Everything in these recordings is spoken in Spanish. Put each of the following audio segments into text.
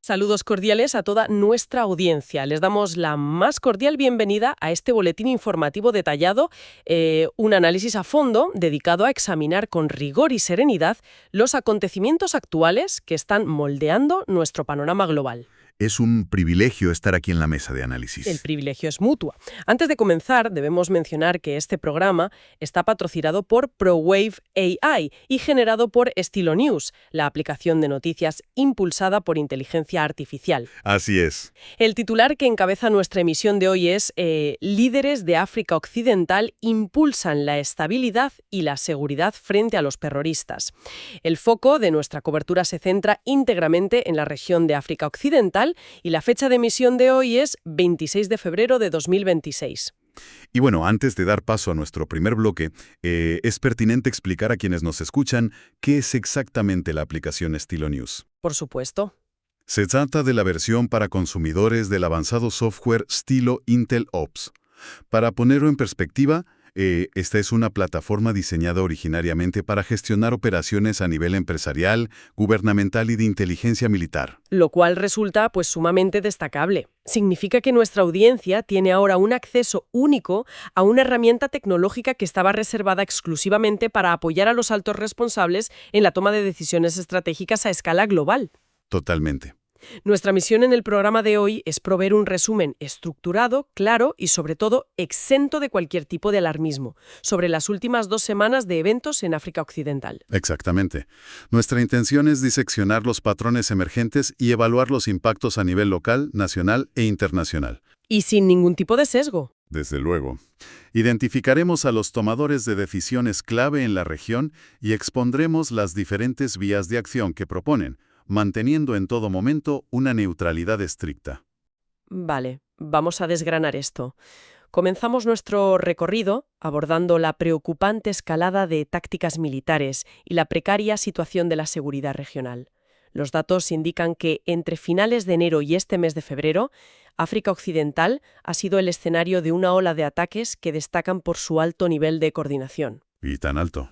Saludos cordiales a toda nuestra audiencia. Les damos la más cordial bienvenida a este boletín informativo detallado, un análisis a fondo dedicado a examinar con rigor y serenidad los acontecimientos actuales que están moldeando nuestro panorama global. Es un privilegio estar aquí en la mesa de análisis. El privilegio es mutuo. Antes de comenzar, debemos mencionar que este programa está patrocinado por ProWave AI y generado por Estilo News, la aplicación de noticias impulsada por inteligencia artificial. Así es. El titular que encabeza nuestra emisión de hoy es «Líderes de África Occidental impulsan la estabilidad y la seguridad frente a los terroristas». El foco de nuestra cobertura se centra íntegramente en la región de África Occidental y la fecha de emisión de hoy es 26 de febrero de 2026. Y bueno, antes de dar paso a nuestro primer bloque, es pertinente explicar a quienes nos escuchan qué es exactamente la aplicación Estilo News. Por supuesto. Se trata de la versión para consumidores del avanzado software Stilo Intel Ops. Para ponerlo en perspectiva, esta es una plataforma diseñada originariamente para gestionar operaciones a nivel empresarial, gubernamental y de inteligencia militar. Lo cual resulta pues sumamente destacable. Significa que nuestra audiencia tiene ahora un acceso único a una herramienta tecnológica que estaba reservada exclusivamente para apoyar a los altos responsables en la toma de decisiones estratégicas a escala global. Totalmente. Nuestra misión en el programa de hoy es proveer un resumen estructurado, claro y sobre todo exento de cualquier tipo de alarmismo sobre las últimas 2 semanas de eventos en África Occidental. Exactamente. Nuestra intención es diseccionar los patrones emergentes y evaluar los impactos a nivel local, nacional e internacional. Y sin ningún tipo de sesgo. Desde luego. Identificaremos a los tomadores de decisiones clave en la región y expondremos las diferentes vías de acción que proponen, manteniendo en todo momento una neutralidad estricta. Vale, vamos a desgranar esto. Comenzamos nuestro recorrido abordando la preocupante escalada de tácticas militares y la precaria situación de la seguridad regional. Los datos indican que entre finales de enero y este mes de febrero, África Occidental ha sido el escenario de una ola de ataques que destacan por su alto nivel de coordinación. ¿Y tan alto?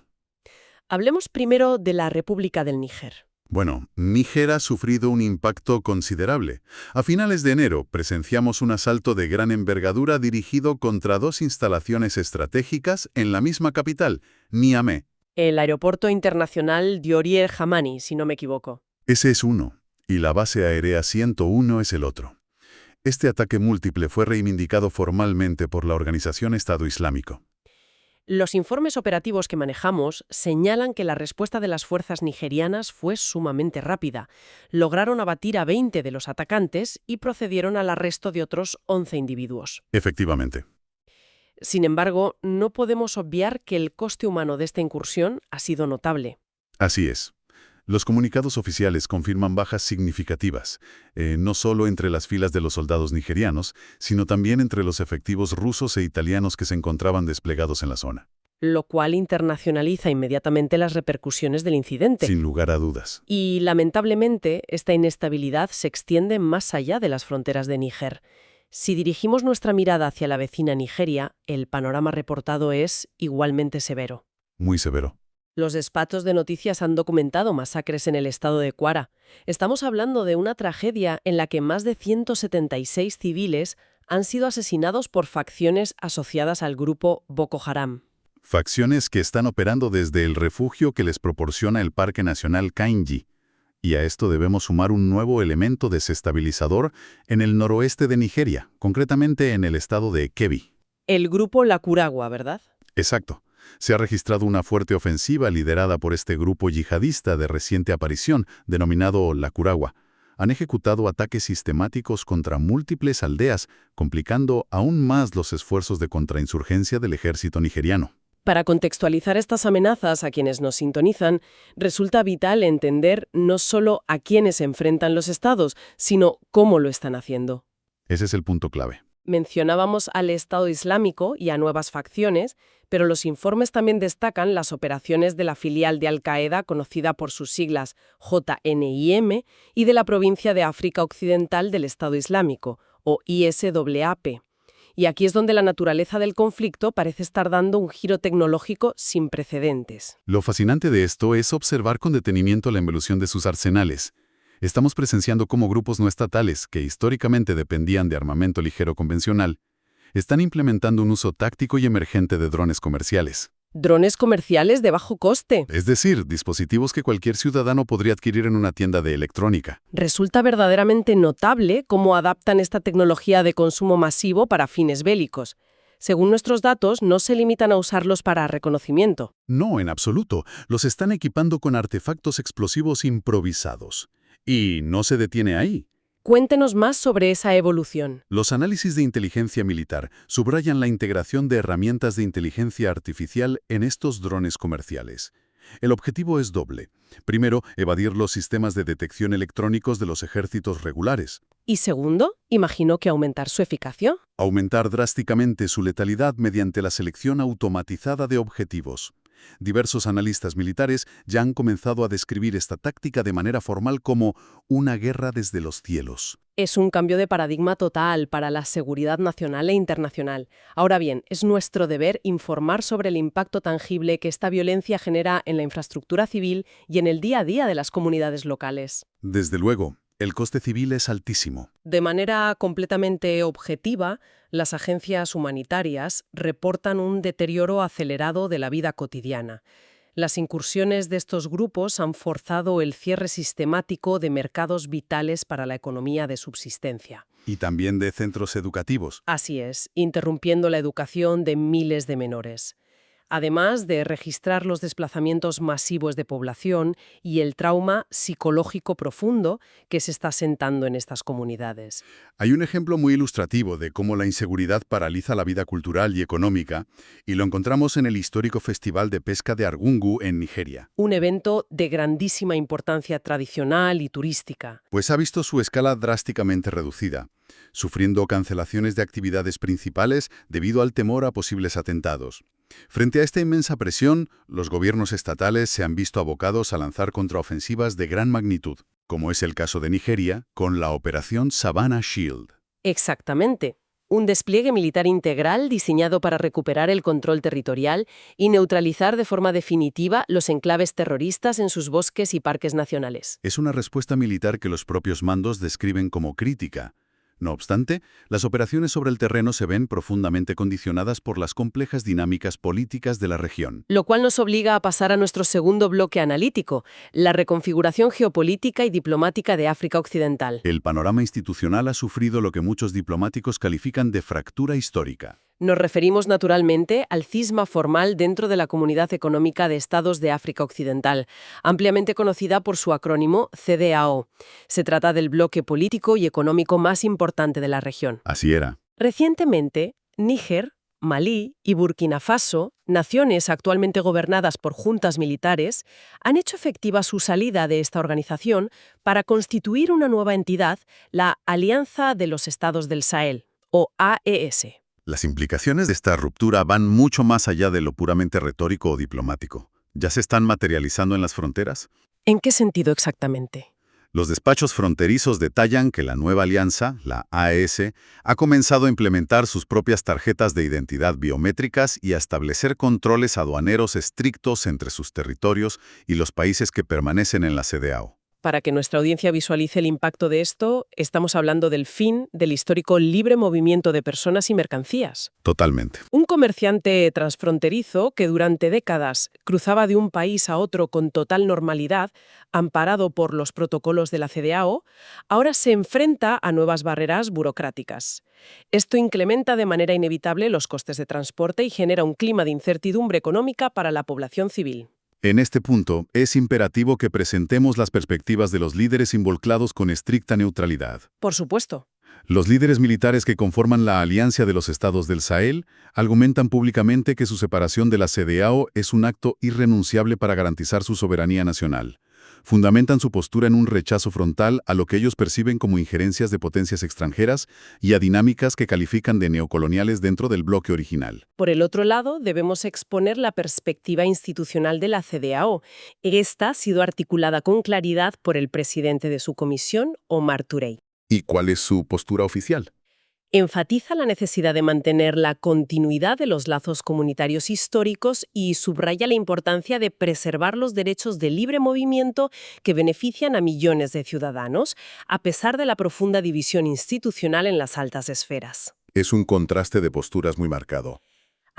Hablemos primero de la República del Níger. Bueno, Níger ha sufrido un impacto considerable. A finales de enero presenciamos un asalto de gran envergadura dirigido contra 2 instalaciones estratégicas en la misma capital, Niamey. El Aeropuerto Internacional Diori El Hamani, si no me equivoco. Ese es uno, y la base aérea 101 es el otro. Este ataque múltiple fue reivindicado formalmente por la organización Estado Islámico. Los informes operativos que manejamos señalan que la respuesta de las fuerzas nigerianas fue sumamente rápida. Lograron abatir a 20 de los atacantes y procedieron al arresto de otros 11 individuos. Efectivamente. Sin embargo, no podemos obviar que el coste humano de esta incursión ha sido notable. Así es. Los comunicados oficiales confirman bajas significativas, no solo entre las filas de los soldados nigerianos, sino también entre los efectivos rusos e italianos que se encontraban desplegados en la zona. Lo cual internacionaliza inmediatamente las repercusiones del incidente. Sin lugar a dudas. Y, lamentablemente, esta inestabilidad se extiende más allá de las fronteras de Níger. Si dirigimos nuestra mirada hacia la vecina Nigeria, el panorama reportado es igualmente severo. Muy severo. Los despachos de noticias han documentado masacres en el estado de Kwara. Estamos hablando de una tragedia en la que más de 176 civiles han sido asesinados por facciones asociadas al grupo Boko Haram. Facciones que están operando desde el refugio que les proporciona el Parque Nacional Kainji. Y a esto debemos sumar un nuevo elemento desestabilizador en el noroeste de Nigeria, concretamente en el estado de Kebbi. El grupo Lakurawa, ¿verdad? Exacto. Se ha registrado una fuerte ofensiva liderada por este grupo yihadista de reciente aparición, denominado Lakurawa. Han ejecutado ataques sistemáticos contra múltiples aldeas, complicando aún más los esfuerzos de contrainsurgencia del ejército nigeriano. Para contextualizar estas amenazas a quienes nos sintonizan, resulta vital entender no solo a quiénes se enfrentan los estados, sino cómo lo están haciendo. Ese es el punto clave. Mencionábamos al Estado Islámico y a nuevas facciones, pero los informes también destacan las operaciones de la filial de Al-Qaeda conocida por sus siglas JNIM y de la provincia de África Occidental del Estado Islámico, o ISAP. Y aquí es donde la naturaleza del conflicto parece estar dando un giro tecnológico sin precedentes. Lo fascinante de esto es observar con detenimiento la evolución de sus arsenales. Estamos presenciando cómo grupos no estatales, que históricamente dependían de armamento ligero convencional, están implementando un uso táctico y emergente de drones comerciales. Drones comerciales de bajo coste. Es decir, dispositivos que cualquier ciudadano podría adquirir en una tienda de electrónica. Resulta verdaderamente notable cómo adaptan esta tecnología de consumo masivo para fines bélicos. Según nuestros datos, no se limitan a usarlos para reconocimiento. No, en absoluto. Los están equipando con artefactos explosivos improvisados. Y no se detiene ahí. Cuéntenos más sobre esa evolución. Los análisis de inteligencia militar subrayan la integración de herramientas de inteligencia artificial en estos drones comerciales. El objetivo es doble. Primero, evadir los sistemas de detección electrónicos de los ejércitos regulares. Y segundo, imagino que aumentar su eficacia. Aumentar drásticamente su letalidad mediante la selección automatizada de objetivos. Diversos analistas militares ya han comenzado a describir esta táctica de manera formal como una guerra desde los cielos. Es un cambio de paradigma total para la seguridad nacional e internacional. Ahora bien, es nuestro deber informar sobre el impacto tangible que esta violencia genera en la infraestructura civil y en el día a día de las comunidades locales. Desde luego, el coste civil es altísimo. De manera completamente objetiva, las agencias humanitarias reportan un deterioro acelerado de la vida cotidiana. Las incursiones de estos grupos han forzado el cierre sistemático de mercados vitales para la economía de subsistencia. Y también de centros educativos. Así es, interrumpiendo la educación de miles de menores. Además de registrar los desplazamientos masivos de población y el trauma psicológico profundo que se está sentando en estas comunidades. Hay un ejemplo muy ilustrativo de cómo la inseguridad paraliza la vida cultural y económica, y lo encontramos en el histórico Festival de Pesca de Argungu en Nigeria. Un evento de grandísima importancia tradicional y turística. Pues ha visto su escala drásticamente reducida, sufriendo cancelaciones de actividades principales debido al temor a posibles atentados. Frente a esta inmensa presión, los gobiernos estatales se han visto abocados a lanzar contraofensivas de gran magnitud, como es el caso de Nigeria, con la Operación Savannah Shield. Exactamente. Un despliegue militar integral diseñado para recuperar el control territorial y neutralizar de forma definitiva los enclaves terroristas en sus bosques y parques nacionales. Es una respuesta militar que los propios mandos describen como crítica. No obstante, las operaciones sobre el terreno se ven profundamente condicionadas por las complejas dinámicas políticas de la región. Lo cual nos obliga a pasar a nuestro segundo bloque analítico, la reconfiguración geopolítica y diplomática de África Occidental. El panorama institucional ha sufrido lo que muchos diplomáticos califican de fractura histórica. Nos referimos naturalmente al cisma formal dentro de la Comunidad Económica de Estados de África Occidental, ampliamente conocida por su acrónimo CEDEAO. Se trata del bloque político y económico más importante de la región. Así era. Recientemente, Níger, Malí y Burkina Faso, naciones actualmente gobernadas por juntas militares, han hecho efectiva su salida de esta organización para constituir una nueva entidad, la Alianza de los Estados del Sahel, o AES. Las implicaciones de esta ruptura van mucho más allá de lo puramente retórico o diplomático. ¿Ya se están materializando en las fronteras? ¿En qué sentido exactamente? Los despachos fronterizos detallan que la nueva alianza, la AES, ha comenzado a implementar sus propias tarjetas de identidad biométricas y a establecer controles aduaneros estrictos entre sus territorios y los países que permanecen en la CEDEAO. Para que nuestra audiencia visualice el impacto de esto, estamos hablando del fin del histórico libre movimiento de personas y mercancías. Totalmente. Un comerciante transfronterizo que durante décadas cruzaba de un país a otro con total normalidad, amparado por los protocolos de la CEDEAO, ahora se enfrenta a nuevas barreras burocráticas. Esto incrementa de manera inevitable los costes de transporte y genera un clima de incertidumbre económica para la población civil. En este punto, es imperativo que presentemos las perspectivas de los líderes involucrados con estricta neutralidad. Por supuesto. Los líderes militares que conforman la Alianza de los Estados del Sahel argumentan públicamente que su separación de la CEDEAO es un acto irrenunciable para garantizar su soberanía nacional. Fundamentan su postura en un rechazo frontal a lo que ellos perciben como injerencias de potencias extranjeras y a dinámicas que califican de neocoloniales dentro del bloque original. Por el otro lado, debemos exponer la perspectiva institucional de la CEDEAO. Esta ha sido articulada con claridad por el presidente de su comisión, Omar Touray. ¿Y cuál es su postura oficial? Enfatiza la necesidad de mantener la continuidad de los lazos comunitarios históricos y subraya la importancia de preservar los derechos de libre movimiento que benefician a millones de ciudadanos, a pesar de la profunda división institucional en las altas esferas. Es un contraste de posturas muy marcado.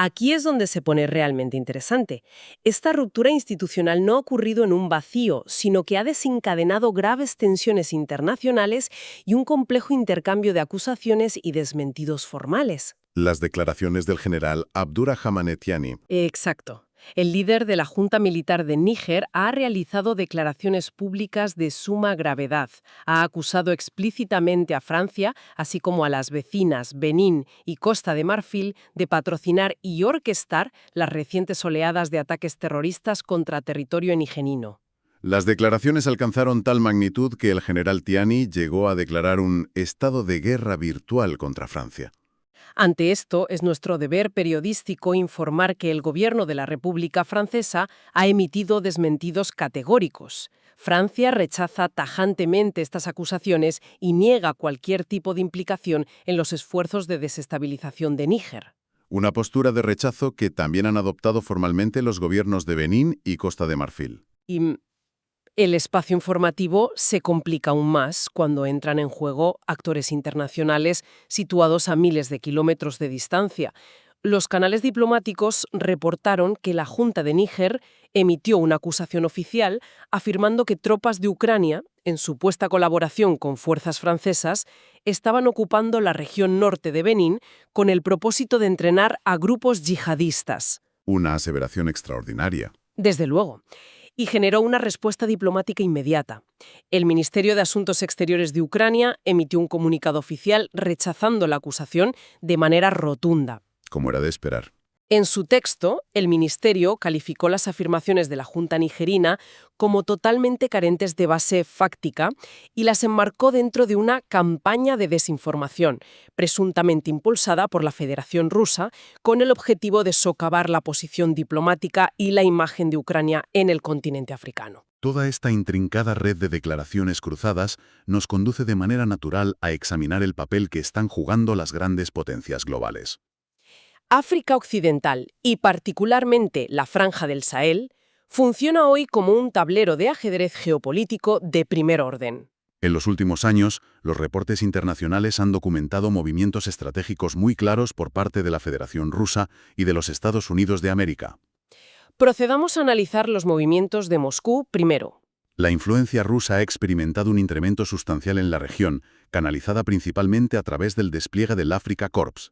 Aquí es donde se pone realmente interesante. Esta ruptura institucional no ha ocurrido en un vacío, sino que ha desencadenado graves tensiones internacionales y un complejo intercambio de acusaciones y desmentidos formales. Las declaraciones del general Abdurrahman Etiani. Exacto. El líder de la Junta Militar de Níger ha realizado declaraciones públicas de suma gravedad. Ha acusado explícitamente a Francia, así como a las vecinas Benín y Costa de Marfil, de patrocinar y orquestar las recientes oleadas de ataques terroristas contra territorio nigerino. Las declaraciones alcanzaron tal magnitud que el general Tiani llegó a declarar un estado de guerra virtual contra Francia. Ante esto, es nuestro deber periodístico informar que el gobierno de la República Francesa ha emitido desmentidos categóricos. Francia rechaza tajantemente estas acusaciones y niega cualquier tipo de implicación en los esfuerzos de desestabilización de Níger. Una postura de rechazo que también han adoptado formalmente los gobiernos de Benín y Costa de Marfil. Y el espacio informativo se complica aún más cuando entran en juego actores internacionales situados a miles de kilómetros de distancia. Los canales diplomáticos reportaron que la Junta de Níger emitió una acusación oficial afirmando que tropas de Ucrania, en supuesta colaboración con fuerzas francesas, estaban ocupando la región norte de Benín con el propósito de entrenar a grupos yihadistas. Una aseveración extraordinaria. Desde luego. Y generó una respuesta diplomática inmediata. El Ministerio de Asuntos Exteriores de Ucrania emitió un comunicado oficial rechazando la acusación de manera rotunda. Como era de esperar. En su texto, el Ministerio calificó las afirmaciones de la Junta nigerina como totalmente carentes de base fáctica y las enmarcó dentro de una campaña de desinformación, presuntamente impulsada por la Federación Rusa, con el objetivo de socavar la posición diplomática y la imagen de Ucrania en el continente africano. Toda esta intrincada red de declaraciones cruzadas nos conduce de manera natural a examinar el papel que están jugando las grandes potencias globales. África Occidental, y particularmente la Franja del Sahel, funciona hoy como un tablero de ajedrez geopolítico de primer orden. En los últimos años, los reportes internacionales han documentado movimientos estratégicos muy claros por parte de la Federación Rusa y de los Estados Unidos de América. Procedamos a analizar los movimientos de Moscú primero. La influencia rusa ha experimentado un incremento sustancial en la región, canalizada principalmente a través del despliegue del Africa Corps.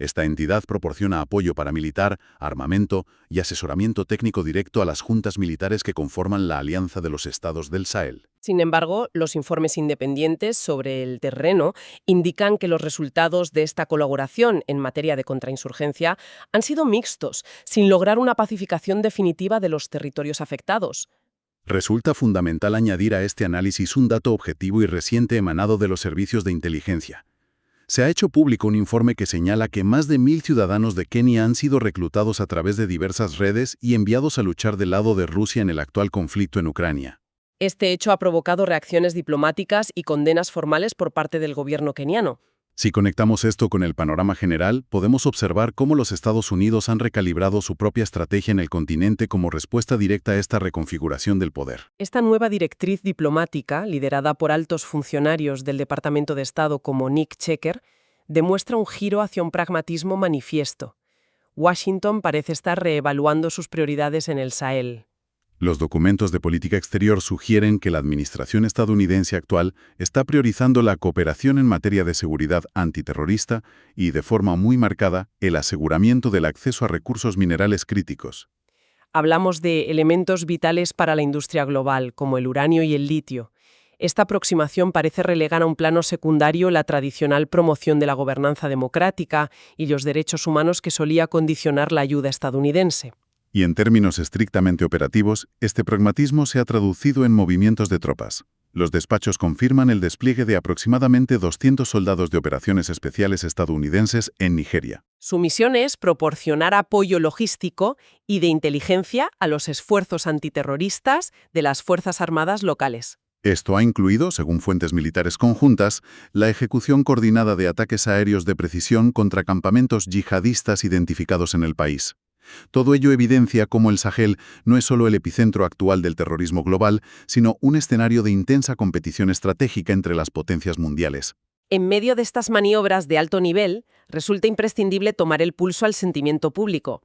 Esta entidad proporciona apoyo paramilitar, armamento y asesoramiento técnico directo a las juntas militares que conforman la Alianza de los Estados del Sahel. Sin embargo, los informes independientes sobre el terreno indican que los resultados de esta colaboración en materia de contrainsurgencia han sido mixtos, sin lograr una pacificación definitiva de los territorios afectados. Resulta fundamental añadir a este análisis un dato objetivo y reciente emanado de los servicios de inteligencia. Se ha hecho público un informe que señala que más de 1.000 ciudadanos de Kenia han sido reclutados a través de diversas redes y enviados a luchar del lado de Rusia en el actual conflicto en Ucrania. Este hecho ha provocado reacciones diplomáticas y condenas formales por parte del gobierno keniano. Si conectamos esto con el panorama general, podemos observar cómo los Estados Unidos han recalibrado su propia estrategia en el continente como respuesta directa a esta reconfiguración del poder. Esta nueva directriz diplomática, liderada por altos funcionarios del Departamento de Estado como Nick Checker, demuestra un giro hacia un pragmatismo manifiesto. Washington parece estar reevaluando sus prioridades en el Sahel. Los documentos de política exterior sugieren que la administración estadounidense actual está priorizando la cooperación en materia de seguridad antiterrorista y, de forma muy marcada, el aseguramiento del acceso a recursos minerales críticos. Hablamos de elementos vitales para la industria global, como el uranio y el litio. Esta aproximación parece relegar a un plano secundario la tradicional promoción de la gobernanza democrática y los derechos humanos que solía condicionar la ayuda estadounidense. Y en términos estrictamente operativos, este pragmatismo se ha traducido en movimientos de tropas. Los despachos confirman el despliegue de aproximadamente 200 soldados de operaciones especiales estadounidenses en Nigeria. Su misión es proporcionar apoyo logístico y de inteligencia a los esfuerzos antiterroristas de las Fuerzas Armadas locales. Esto ha incluido, según fuentes militares conjuntas, la ejecución coordinada de ataques aéreos de precisión contra campamentos yihadistas identificados en el país. Todo ello evidencia cómo el Sahel no es solo el epicentro actual del terrorismo global, sino un escenario de intensa competición estratégica entre las potencias mundiales. En medio de estas maniobras de alto nivel, resulta imprescindible tomar el pulso al sentimiento público.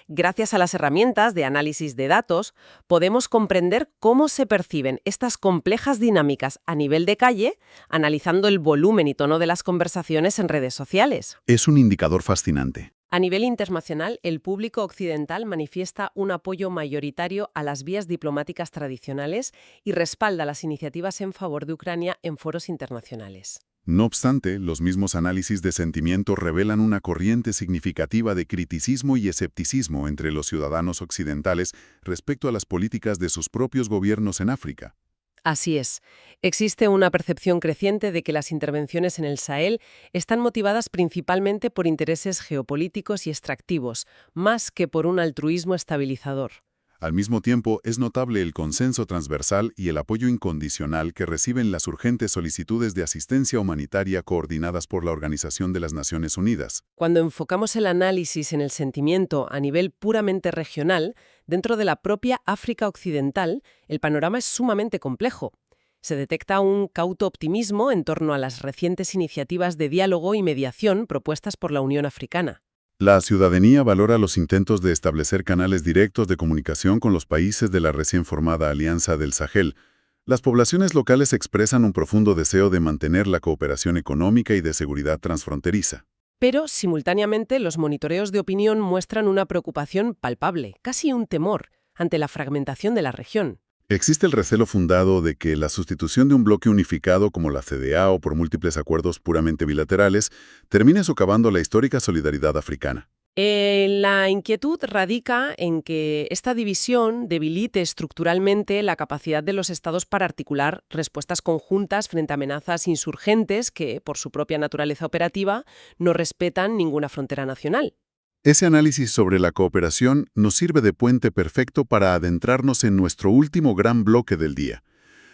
Gracias a las herramientas de análisis de datos, podemos comprender cómo se perciben estas complejas dinámicas a nivel de calle, analizando el volumen y tono de las conversaciones en redes sociales. Es un indicador fascinante. A nivel internacional, el público occidental manifiesta un apoyo mayoritario a las vías diplomáticas tradicionales y respalda las iniciativas en favor de Ucrania en foros internacionales. No obstante, los mismos análisis de sentimiento revelan una corriente significativa de criticismo y escepticismo entre los ciudadanos occidentales respecto a las políticas de sus propios gobiernos en África. Así es. Existe una percepción creciente de que las intervenciones en el Sahel están motivadas principalmente por intereses geopolíticos y extractivos, más que por un altruismo estabilizador. Al mismo tiempo, es notable el consenso transversal y el apoyo incondicional que reciben las urgentes solicitudes de asistencia humanitaria coordinadas por la Organización de las Naciones Unidas. Cuando enfocamos el análisis en el sentimiento a nivel puramente regional, dentro de la propia África Occidental, el panorama es sumamente complejo. Se detecta un cauto optimismo en torno a las recientes iniciativas de diálogo y mediación propuestas por la Unión Africana. La ciudadanía valora los intentos de establecer canales directos de comunicación con los países de la recién formada Alianza del Sahel. Las poblaciones locales expresan un profundo deseo de mantener la cooperación económica y de seguridad transfronteriza. Pero, simultáneamente, los monitoreos de opinión muestran una preocupación palpable, casi un temor, ante la fragmentación de la región. Existe el recelo fundado de que la sustitución de un bloque unificado como la CDA o por múltiples acuerdos puramente bilaterales termine socavando la histórica solidaridad africana. La inquietud radica en que esta división debilite estructuralmente la capacidad de los estados para articular respuestas conjuntas frente a amenazas insurgentes que, por su propia naturaleza operativa, no respetan ninguna frontera nacional. Ese análisis sobre la cooperación nos sirve de puente perfecto para adentrarnos en nuestro último gran bloque del día: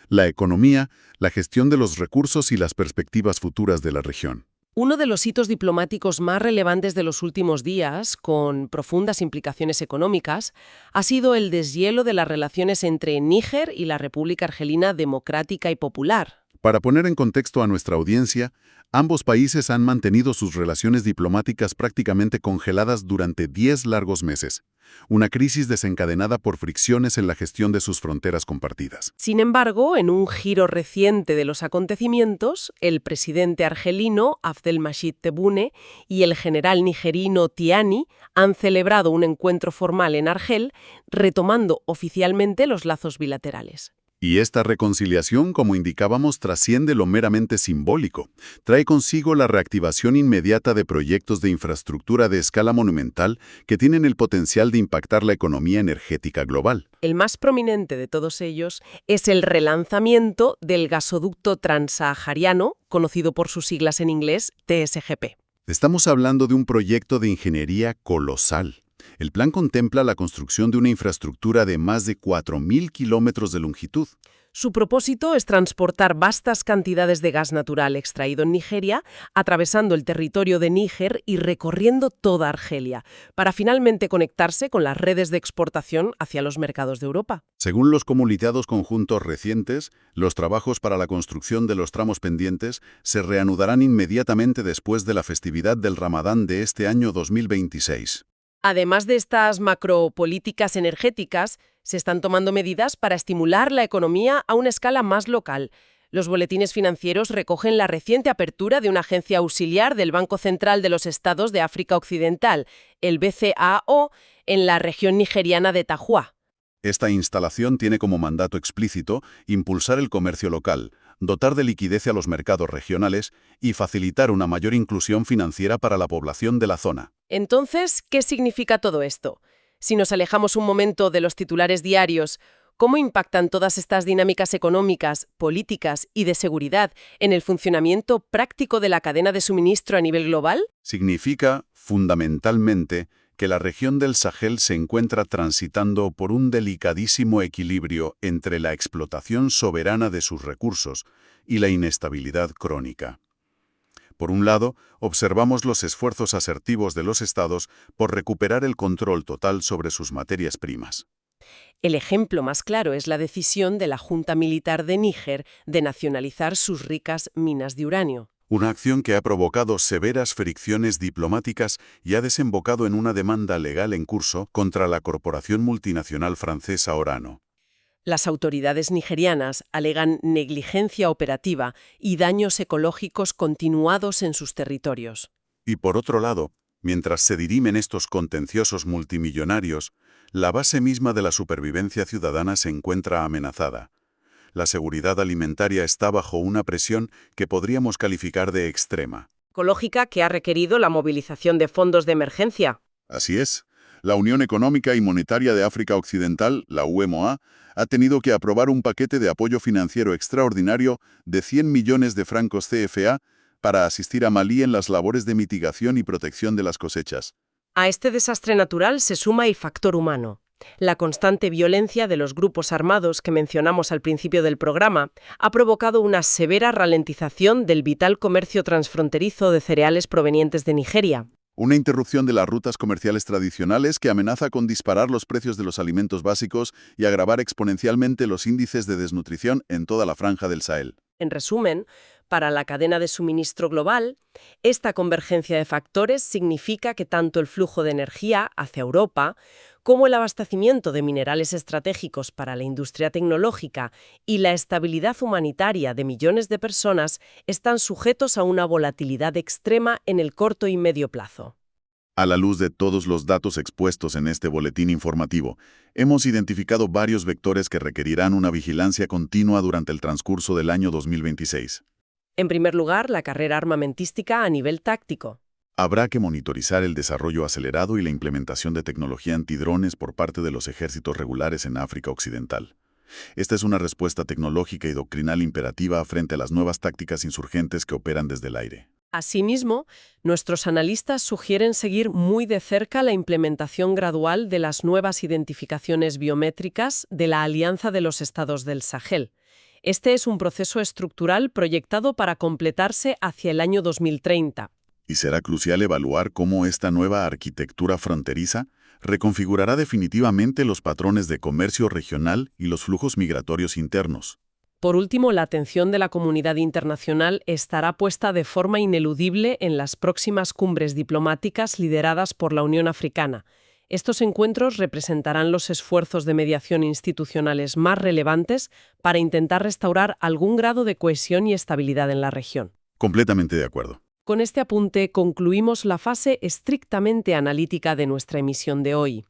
la economía, la gestión de los recursos y las perspectivas futuras de la región. Uno de los hitos diplomáticos más relevantes de los últimos días, con profundas implicaciones económicas, ha sido el deshielo de las relaciones entre Níger y la República Argelina Democrática y Popular. Para poner en contexto a nuestra audiencia, ambos países han mantenido sus relaciones diplomáticas prácticamente congeladas durante 10 largos meses, una crisis desencadenada por fricciones en la gestión de sus fronteras compartidas. Sin embargo, en un giro reciente de los acontecimientos, el presidente argelino Abdelmajid Tebboune y el general nigerino Tiani han celebrado un encuentro formal en Argel, retomando oficialmente los lazos bilaterales. Y esta reconciliación, como indicábamos, trasciende lo meramente simbólico. Trae consigo la reactivación inmediata de proyectos de infraestructura de escala monumental que tienen el potencial de impactar la economía energética global. El más prominente de todos ellos es el relanzamiento del gasoducto transsahariano, conocido por sus siglas en inglés TSGP. Estamos hablando de un proyecto de ingeniería colosal. El plan contempla la construcción de una infraestructura de más de 4.000 kilómetros de longitud. Su propósito es transportar vastas cantidades de gas natural extraído en Nigeria, atravesando el territorio de Níger y recorriendo toda Argelia, para finalmente conectarse con las redes de exportación hacia los mercados de Europa. Según los comunicados conjuntos recientes, los trabajos para la construcción de los tramos pendientes se reanudarán inmediatamente después de la festividad del Ramadán de este año 2026. Además de estas macropolíticas energéticas, se están tomando medidas para estimular la economía a una escala más local. Los boletines financieros recogen la reciente apertura de una agencia auxiliar del Banco Central de los Estados de África Occidental, el BCAO, en la región nigeriana de Tajua. Esta instalación tiene como mandato explícito impulsar el comercio local, dotar de liquidez a los mercados regionales y facilitar una mayor inclusión financiera para la población de la zona. Entonces, ¿qué significa todo esto? Si nos alejamos un momento de los titulares diarios, ¿cómo impactan todas estas dinámicas económicas, políticas y de seguridad en el funcionamiento práctico de la cadena de suministro a nivel global? Significa, fundamentalmente, que la región del Sahel se encuentra transitando por un delicadísimo equilibrio entre la explotación soberana de sus recursos y la inestabilidad crónica. Por un lado, observamos los esfuerzos asertivos de los estados por recuperar el control total sobre sus materias primas. El ejemplo más claro es la decisión de la Junta Militar de Níger de nacionalizar sus ricas minas de uranio. Una acción que ha provocado severas fricciones diplomáticas y ha desembocado en una demanda legal en curso contra la corporación multinacional francesa Orano. Las autoridades nigerianas alegan negligencia operativa y daños ecológicos continuados en sus territorios. Y por otro lado, mientras se dirimen estos contenciosos multimillonarios, la base misma de la supervivencia ciudadana se encuentra amenazada. La seguridad alimentaria está bajo una presión que podríamos calificar de extrema. Ecológica que ha requerido la movilización de fondos de emergencia. Así es. La Unión Económica y Monetaria de África Occidental, la UEMOA, ha tenido que aprobar un paquete de apoyo financiero extraordinario de 100 millones de francos CFA para asistir a Malí en las labores de mitigación y protección de las cosechas. A este desastre natural se suma el factor humano. La constante violencia de los grupos armados que mencionamos al principio del programa ha provocado una severa ralentización del vital comercio transfronterizo de cereales provenientes de Nigeria. Una interrupción de las rutas comerciales tradicionales que amenaza con disparar los precios de los alimentos básicos y agravar exponencialmente los índices de desnutrición en toda la franja del Sahel. En resumen, para la cadena de suministro global, esta convergencia de factores significa que tanto el flujo de energía hacia Europa como el abastecimiento de minerales estratégicos para la industria tecnológica y la estabilidad humanitaria de millones de personas están sujetos a una volatilidad extrema en el corto y medio plazo. A la luz de todos los datos expuestos en este boletín informativo, hemos identificado varios vectores que requerirán una vigilancia continua durante el transcurso del año 2026. En primer lugar, la carrera armamentística a nivel táctico. Habrá que monitorizar el desarrollo acelerado y la implementación de tecnología antidrones por parte de los ejércitos regulares en África Occidental. Esta es una respuesta tecnológica y doctrinal imperativa frente a las nuevas tácticas insurgentes que operan desde el aire. Asimismo, nuestros analistas sugieren seguir muy de cerca la implementación gradual de las nuevas identificaciones biométricas de la Alianza de los Estados del Sahel. Este es un proceso estructural proyectado para completarse hacia el año 2030. Y será crucial evaluar cómo esta nueva arquitectura fronteriza reconfigurará definitivamente los patrones de comercio regional y los flujos migratorios internos. Por último, la atención de la comunidad internacional estará puesta de forma ineludible en las próximas cumbres diplomáticas lideradas por la Unión Africana. Estos encuentros representarán los esfuerzos de mediación institucionales más relevantes para intentar restaurar algún grado de cohesión y estabilidad en la región. Completamente de acuerdo. Con este apunte concluimos la fase estrictamente analítica de nuestra emisión de hoy.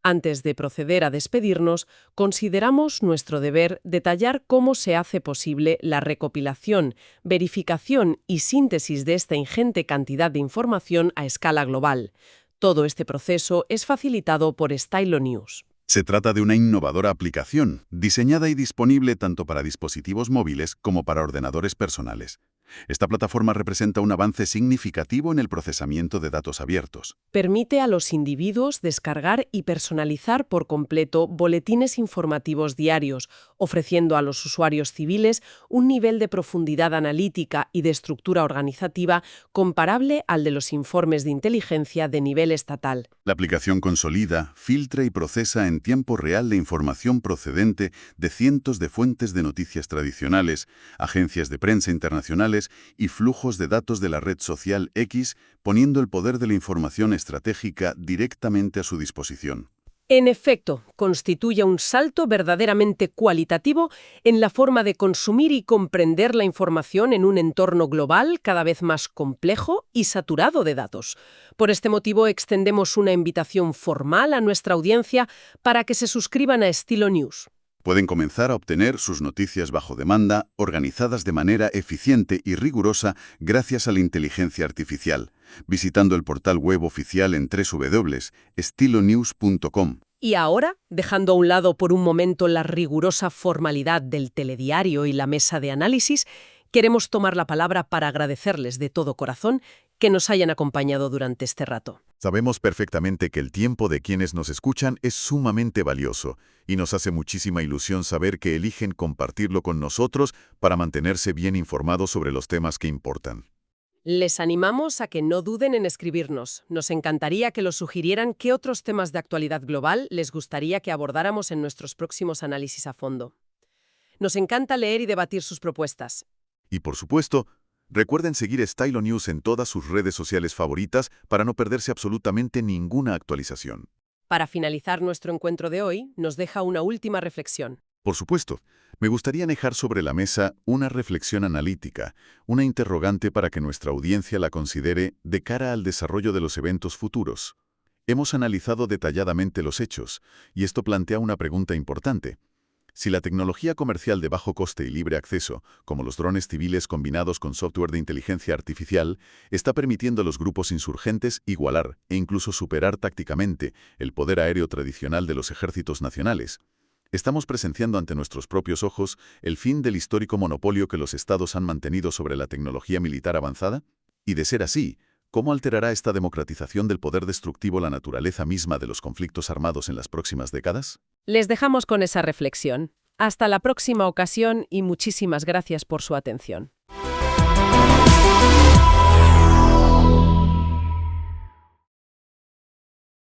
Antes de proceder a despedirnos, consideramos nuestro deber detallar cómo se hace posible la recopilación, verificación y síntesis de esta ingente cantidad de información a escala global. Todo este proceso es facilitado por Stylo News. Se trata de una innovadora aplicación, diseñada y disponible tanto para dispositivos móviles como para ordenadores personales. Esta plataforma representa un avance significativo en el procesamiento de datos abiertos. Permite a los individuos descargar y personalizar por completo boletines informativos diarios, ofreciendo a los usuarios civiles un nivel de profundidad analítica y de estructura organizativa comparable al de los informes de inteligencia de nivel estatal. La aplicación consolida, filtra y procesa en tiempo real la información procedente de cientos de fuentes de noticias tradicionales, agencias de prensa internacionales y flujos de datos de la red social X, poniendo el poder de la información estratégica directamente a su disposición. En efecto, constituye un salto verdaderamente cualitativo en la forma de consumir y comprender la información en un entorno global cada vez más complejo y saturado de datos. Por este motivo, extendemos una invitación formal a nuestra audiencia para que se suscriban a Stylo News. Pueden comenzar a obtener sus noticias bajo demanda, organizadas de manera eficiente y rigurosa gracias a la inteligencia artificial, visitando el portal web oficial en www.stylonews.com. Y ahora, dejando a un lado por un momento la rigurosa formalidad del telediario y la mesa de análisis, queremos tomar la palabra para agradecerles de todo corazón que nos hayan acompañado durante este rato. Sabemos perfectamente que el tiempo de quienes nos escuchan es sumamente valioso y nos hace muchísima ilusión saber que eligen compartirlo con nosotros para mantenerse bien informados sobre los temas que importan. Les animamos a que no duden en escribirnos. Nos encantaría que los sugirieran qué otros temas de actualidad global les gustaría que abordáramos en nuestros próximos análisis a fondo. Nos encanta leer y debatir sus propuestas. Y por supuesto, recuerden seguir Stylo News en todas sus redes sociales favoritas para no perderse absolutamente ninguna actualización. Para finalizar nuestro encuentro de hoy, nos deja una última reflexión. Por supuesto, me gustaría dejar sobre la mesa una reflexión analítica, una interrogante para que nuestra audiencia la considere de cara al desarrollo de los eventos futuros. Hemos analizado detalladamente los hechos, y esto plantea una pregunta importante. Si la tecnología comercial de bajo coste y libre acceso, como los drones civiles combinados con software de inteligencia artificial, está permitiendo a los grupos insurgentes igualar e incluso superar tácticamente el poder aéreo tradicional de los ejércitos nacionales, ¿estamos presenciando ante nuestros propios ojos el fin del histórico monopolio que los estados han mantenido sobre la tecnología militar avanzada? Y de ser así, ¿cómo alterará esta democratización del poder destructivo la naturaleza misma de los conflictos armados en las próximas décadas? Les dejamos con esa reflexión. Hasta la próxima ocasión y muchísimas gracias por su atención.